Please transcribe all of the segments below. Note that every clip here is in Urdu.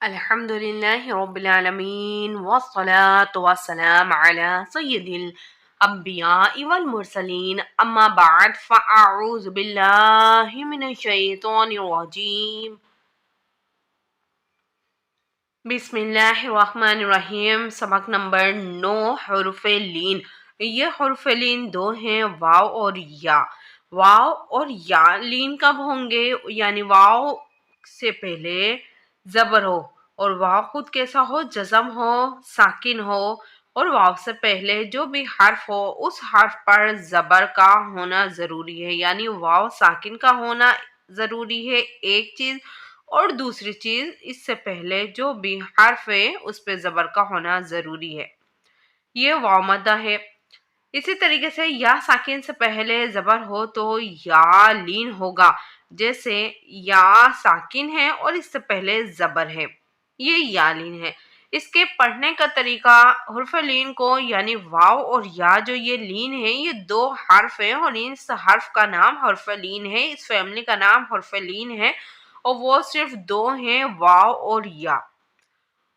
الحمدللہ رب العالمین والصلاة والسلام علی سید الانبیاء والمرسلین اما بعد فاعوذ باللہ من الشیطان الرجیم بسم اللہ الرحمن الرحیم۔ سبق نمبر 9 حروف لین۔ یہ حروف لین دو ہیں، واو اور یا۔ واو اور یا لین کب ہوں گے؟ یعنی واو سے پہلے زبر ہو اور واو خود کیسا ہو؟ جزم ہو، ساکن ہو، اور واو سے پہلے جو بھی حرف ہو اس حرف پر زبر کا ہونا ضروری ہے، یعنی واو ساکن کا ہونا ضروری ہے ایک چیز، اور دوسری چیز اس سے پہلے جو بھی حرف ہے اس پہ زبر کا ہونا ضروری ہے۔ یہ واو مدہ ہے۔ اسی طریقے سے یا ساکن سے پہلے زبر ہو تو یا لین ہوگا، جیسے یا ساکن ہے اور اس سے پہلے زبر ہے، یہ یا لین ہے۔ اس کے پڑھنے کا طریقہ حرف لین کو، یعنی واو اور یا جو یہ لین ہے، یہ دو حرف ہیں اور اس حرف کا نام حرف لین ہے، اس فیملی کا نام حرف لین ہے، اور وہ صرف دو ہیں، واو اور یا۔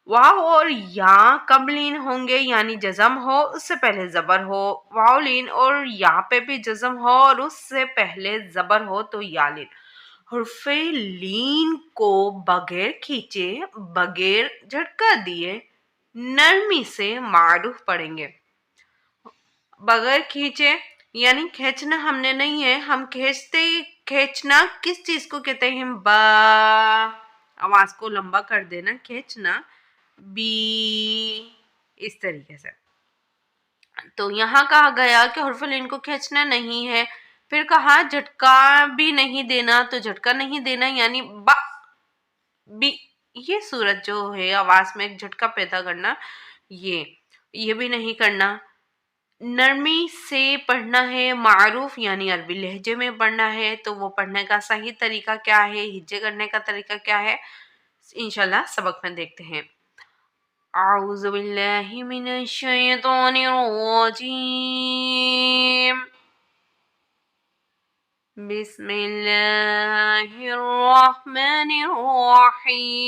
واو اور یا کب لین ہوں گے؟ یعنی جزم ہو، اس سے پہلے زبر ہو۔ واو لین اور یا پہ بھی جزم ہو اور اس سے پہلے زبر ہو تو یا لین۔ حرف لین کو بغیر کھینچے، بغیر جھٹکا دیے نرمی سے معروف پڑھیں گے۔ بغیر کھینچے یعنی کھینچنا ہم نے نہیں ہے، ہم کھینچنا کس چیز کو کہتے ہیں؟ با، آواز کو لمبا کر دینا، کھینچنا بی، اس طریقے سے۔ تو یہاں کہا گیا کہ حرف لین کو کھینچنا نہیں ہے، پھر کہا جھٹکا بھی نہیں دینا، تو جھٹکا نہیں دینا یعنی با بی، یہ صورت جو ہے آواز میں ایک جھٹکا پیدا کرنا، یہ بھی نہیں کرنا۔ نرمی سے پڑھنا ہے، معروف یعنی عربی لہجے میں پڑھنا ہے، تو وہ پڑھنے کا صحیح طریقہ کیا ہے، ہجے کرنے کا طریقہ کیا ہے، انشاءاللہ سبق میں دیکھتے ہیں۔ اعوذ باللہ من الشیطان الرجیم، بسم اللہ الرحمن الرحیم۔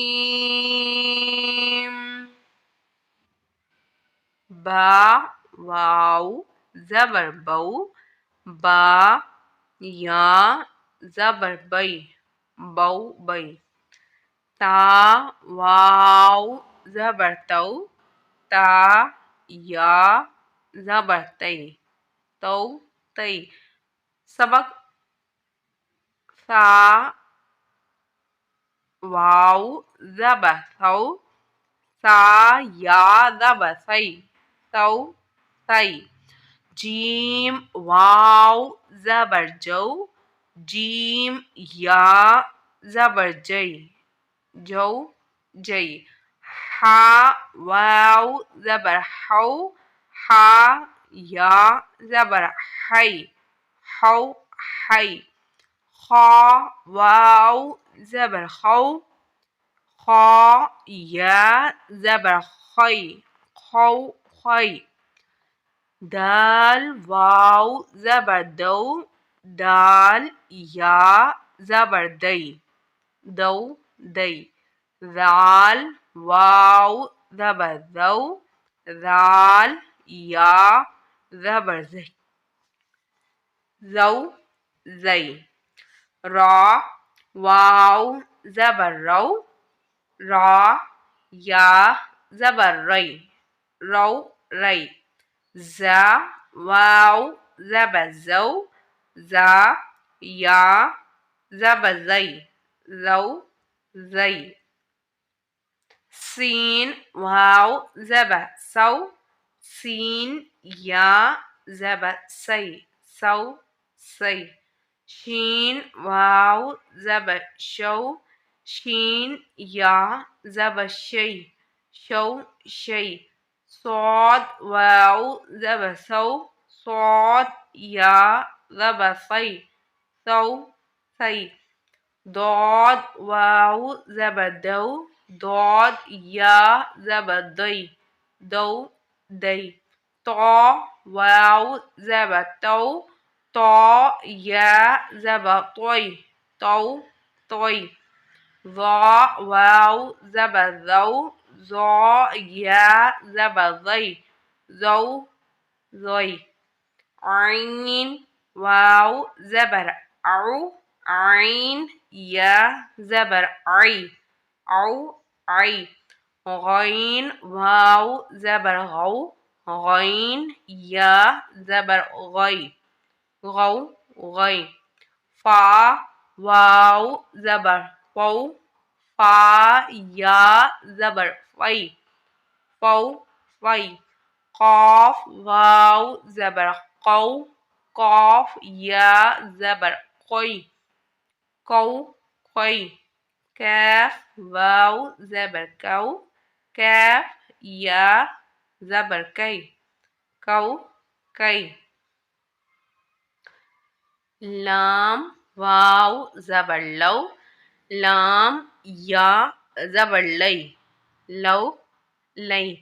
با، واو زبر بو، با، یا زبر بئی، بو بئی۔ تا، واو زبر تو، تا، یا زبر تی، تو تی۔ سبق ثا، واو زبر ثو، سا، یا زبر سی، تو تی۔ جیم، واو زبر جو، جیم، یا زبر جئی، جو جئی۔ ہا، واو زبر حو، ہا، یا زبر حی، حو حی۔ خا، واو زبر خو، خا، یا زبر خی، خو خی۔ دال، واو زبر دو، دال، یا زبر دی، دو دی۔ ذال، واو زبر ذو، ذال، یا زبر زی، ذو زی۔ را، واو زبر رو، را، یا زبر ری، رو ری۔ زا، واو زبر زو، زا، یا زبر زی، زو زی۔ سین، واو زبر سو، سین، یا زبر سی، سو سی۔ شین، واو زبر شو، شین، یا زبر شی، شو شی۔ صاد، واو زبر سو، صاد، یا زبر سی، سو سی۔ ضاد، واو زبر دو، ضاد، یا زبر دی، دو دی۔ طا، واو زبر تو، طا، یا زبر طوی، تو طوی۔ ظا واو زبر ذو ظا يا زبر ذي ذو ذي عين واو زبر عو عين يا زبر عي عو عي غين واو زبر غو غين يا زبر غي غو غي فا واو زبر فو فا يا زبر في فو في قاف واو زبر قو قاف يا زبر قي قو قي كاف واو زبر كو كاف يا زبر كي كو كي لام واو زبر لو لام یا زبر لئی لو لئی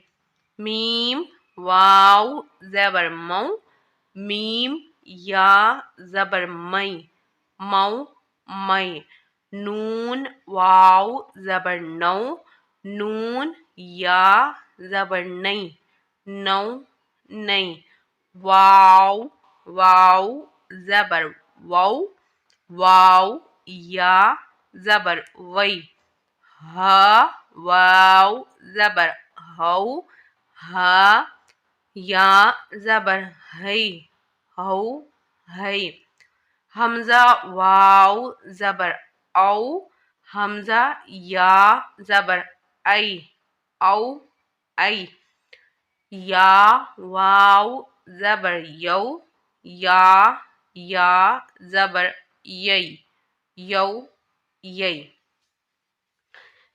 میم واو زبر مو میم یا زبر مئی مو مئی نون واو زبر نو نون یا زبر نئی نو نئی واو واو زبر وو واو یا زبر وی ہا واو زبر ہو ہا یا زبر ہئی ہو ہئی حمزہ واو زبر او حمزہ یا زبر ای او ای یا واو زبر یو یا زبر یئی یو یئی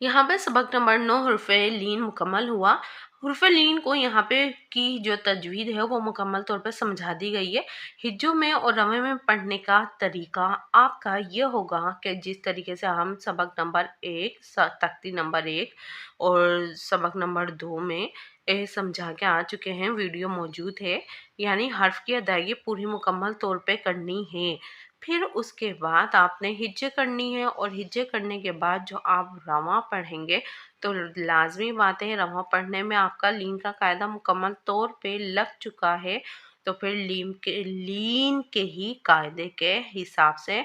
یہاں پہ سبق نمبر 9 حرف لین مکمل ہوا۔ حرف لین کو یہاں پہ کی جو تجوید ہے وہ مکمل طور پہ سمجھا دی گئی ہے۔ ہجوں میں اور رمے میں پڑھنے کا طریقہ آپ کا یہ ہوگا کہ جس طریقے سے ہم سبق نمبر 1 تختی نمبر 1 اور سبق نمبر 2 میں سمجھا کے آ چکے ہیں، ویڈیو موجود ہے، یعنی حرف کی ادائیگی پوری مکمل طور پہ کرنی ہے۔ پھر اس کے بعد آپ نے ہجے کرنی ہے، اور ہجے کرنے کے بعد جو آپ رواں پڑھیں گے تو لازمی بات ہے رواں پڑھنے میں آپ کا لین کا قاعدہ مکمل طور پہ لگ چکا ہے، تو پھر لین کے ہی قاعدے کے حساب سے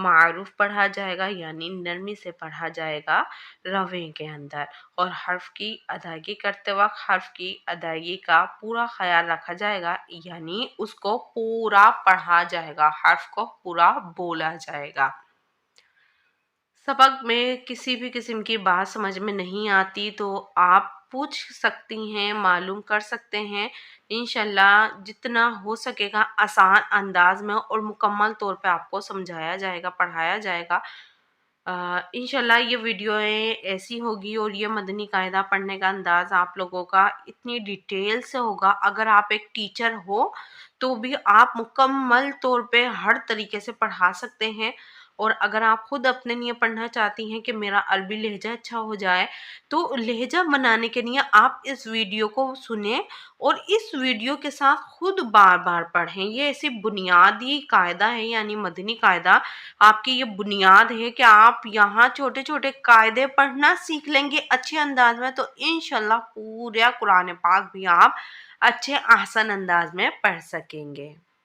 معروف پڑھا جائے گا، یعنی نرمی سے پڑھا جائے گا روے کے اندر، اور حرف کی ادائیگی کرتے وقت حرف کی ادائیگی کا پورا خیال رکھا جائے گا، یعنی اس کو پورا پڑھا جائے گا، حرف کو پورا بولا جائے گا۔ سبق میں کسی بھی قسم کی بات سمجھ میں نہیں آتی تو آپ پوچھ سکتی ہیں، معلوم کر سکتے ہیں، انشاءاللہ جتنا ہو سکے گا آسان انداز میں اور مکمل طور پہ آپ کو سمجھایا جائے گا، پڑھایا جائے گا۔ انشاءاللہ یہ ویڈیو ایسی ہوگی اور یہ مدنی قاعدہ پڑھنے کا انداز آپ لوگوں کا اتنی ڈیٹیل سے ہوگا، اگر آپ ایک ٹیچر ہو تو بھی آپ مکمل طور پہ ہر طریقے سے پڑھا سکتے ہیں، اور اگر آپ خود اپنے لیے پڑھنا چاہتی ہیں کہ میرا عربی لہجہ اچھا ہو جائے تو لہجہ بنانے کے لیے آپ اس ویڈیو کو سنیں اور اس ویڈیو کے ساتھ خود بار بار پڑھیں۔ یہ ایسی بنیادی قاعدہ ہے، یعنی مدنی قاعدہ آپ کی یہ بنیاد ہے کہ آپ یہاں چھوٹے چھوٹے قاعدے پڑھنا سیکھ لیں گے اچھے انداز میں، تو انشاءاللہ پورا قرآن پاک بھی آپ اچھے احسن انداز میں پڑھ سکیں گے۔